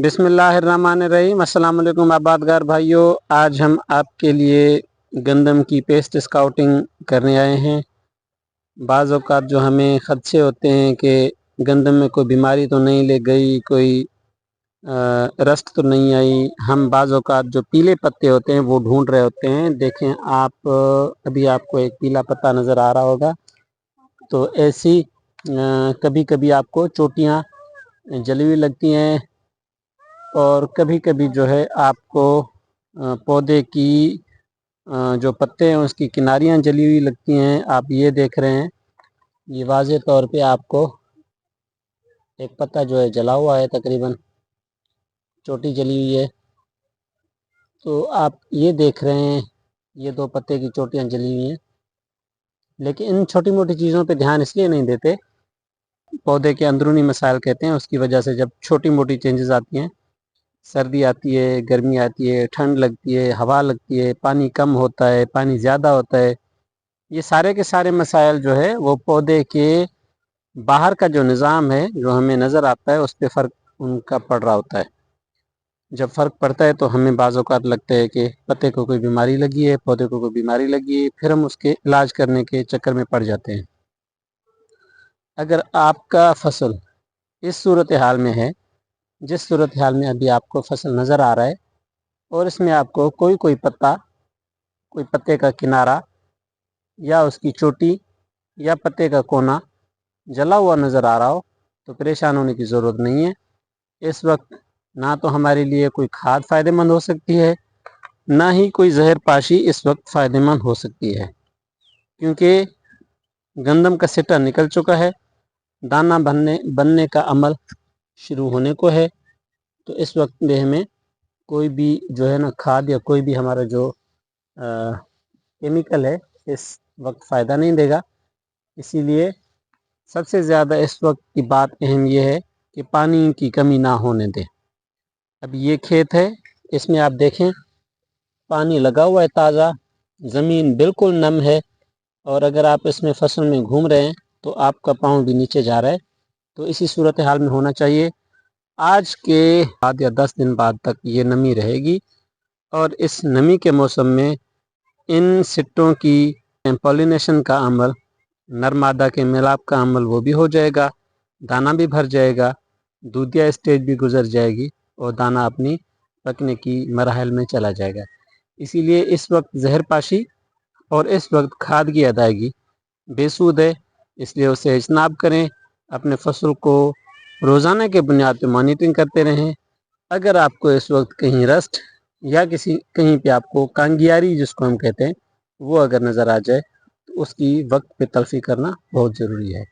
बिस्मिल्लाहिर्रहमानिर्रहीम। अस्सलाम वालेकुम आबादगार भाइयों, आज हम आपके लिए गंदम की पेस्ट स्काउटिंग करने आए हैं। बाज़ औक़ात जो हमें ख़दशे होते हैं कि गंदम में कोई बीमारी तो नहीं ले गई, कोई रस्ट तो नहीं आई। हम बाज़ औक़ात जो पीले पत्ते होते हैं वो ढूंढ रहे होते हैं। देखें आप, अभी आपको एक पीला पत्ता नज़र आ रहा होगा। तो ऐसी कभी कभी आपको चोटियाँ जली हुई लगती हैं और कभी कभी जो है आपको पौधे की जो पत्ते हैं उसकी किनारियाँ जली हुई लगती हैं। आप ये देख रहे हैं, ये वाज़े तौर पे आपको एक पत्ता जो है जला हुआ है, तकरीबन चोटी जली हुई है। तो आप ये देख रहे हैं, ये दो पत्ते की चोटियाँ जली हुई हैं। लेकिन इन छोटी मोटी चीज़ों पे ध्यान इसलिए नहीं देते, पौधे के अंदरूनी मसाइल कहते हैं, उसकी वजह से जब छोटी मोटी चेंजेस आती हैं, सर्दी आती है, गर्मी आती है, ठंड लगती है, हवा लगती है, पानी कम होता है, पानी ज़्यादा होता है, ये सारे के सारे मसाइल जो है वो पौधे के बाहर का जो निज़ाम है जो हमें नज़र आता है उस पर फ़र्क उनका पड़ रहा होता है। जब फ़र्क पड़ता है तो हमें बाज़ औक़ात लगता है कि पत्ते को कोई बीमारी लगी है, पौधे को कोई बीमारी लगी है, फिर हम उसके इलाज करने के चक्कर में पड़ जाते हैं। अगर आपका फसल इस सूरत हाल में है, जिस सूरत हाल में अभी आपको फसल नज़र आ रहा है, और इसमें आपको कोई पत्ता, कोई पत्ते का किनारा या उसकी चोटी या पत्ते का कोना जला हुआ नज़र आ रहा हो, तो परेशान होने की ज़रूरत नहीं है। इस वक्त ना तो हमारे लिए कोई खाद फ़ायदेमंद हो सकती है, ना ही कोई जहर पाशी इस वक्त फ़ायदेमंद हो सकती है, क्योंकि गंदम का सिट्टा निकल चुका है, दाना बनने का अमल शुरू होने को है। तो इस वक्त में हमें कोई भी जो है ना खाद या कोई भी हमारा जो केमिकल है इस वक्त फ़ायदा नहीं देगा। इसीलिए सबसे ज़्यादा इस वक्त की बात अहम ये है कि पानी की कमी ना होने दें। अब ये खेत है, इसमें आप देखें पानी लगा हुआ है, ताज़ा ज़मीन बिल्कुल नम है, और अगर आप इसमें फसल में घूम रहे हैं तो आपका पाँव भी नीचे जा रहा है। तो इसी सूरत हाल में होना चाहिए। आज के बाद या 10 दिन बाद तक ये नमी रहेगी, और इस नमी के मौसम में इन सिट्टों की पॉलिनेशन का अमल, नर मादा के मिलाप का अमल वो भी हो जाएगा, दाना भी भर जाएगा, दूधिया स्टेज भी गुजर जाएगी और दाना अपनी पकने की मराहल में चला जाएगा। इसीलिए इस वक्त जहरपाशी और इस वक्त खाद की अदायगी बेसूद है, इसलिए उसे इज्तनाब करें। अपने फसल को रोज़ाना के बुनियाद पर मॉनिटरिंग करते रहें। अगर आपको इस वक्त कहीं रस्ट या कहीं पे आपको कांगियारी जिसको हम कहते हैं वो अगर नज़र आ जाए तो उसकी वक्त पे तल्फ़ी करना बहुत ज़रूरी है।